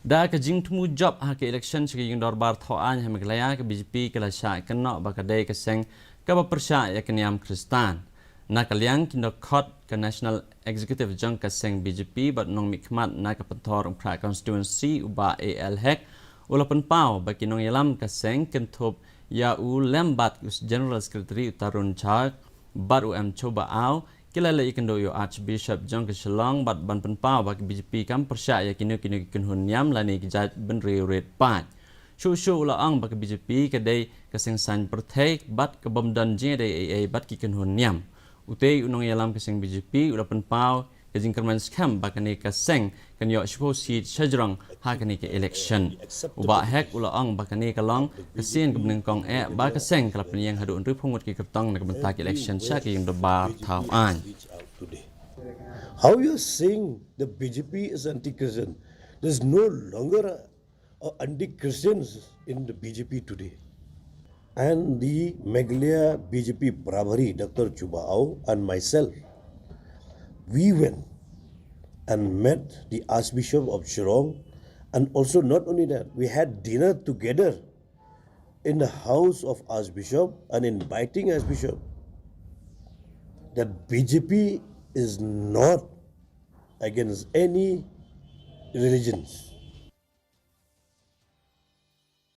Da ka jing tumu job ha ke election chiki yung dorbar tho an ha meglaya ka BJP ke la sha kan no ba ka dei ka seng ka ba Pyrshah ya ka Niam Kristan na ka liang Kino khot ka National Executive jong ka seng BJP bat nong mikmat na ka pantor pra constituency uba AL hek ulapan pau ba kinong yalam ka seng kentop ya u lembat us General Secretary Utarun Chak bat UM coba au kilala ikendo yo Archbishop jong ke Shillong bat ban pen pau ba BJP kam Pyrshah ya kino kun Niam lani ke Jaitbynriew red pat shu la ang ba BJP ke dei ka seng san pertek bat ke bom dan je dei bat ki kun Niam utei unong yalam ke seng BJP ulapan pau ke jing kerman skam ba kani ka seng kan yo shpo si shajrong ha kani ke election uba hek ula ang ba kani ka long ke sin ke bneng kong ba ka seng kala penyang hadu unru phungut ki kertong na bentak election sha ke yung debar thau an. How you saying the BJP is anti-Christian? There's no longer anti-Christians in the BJP today. And the Meghalaya BJP Pravary, Dr. Chubao and myself, we went and met the Archbishop of Shillong, and also not only that, we had dinner together in the house of Archbishop and inviting Archbishop that BJP is not against any religions.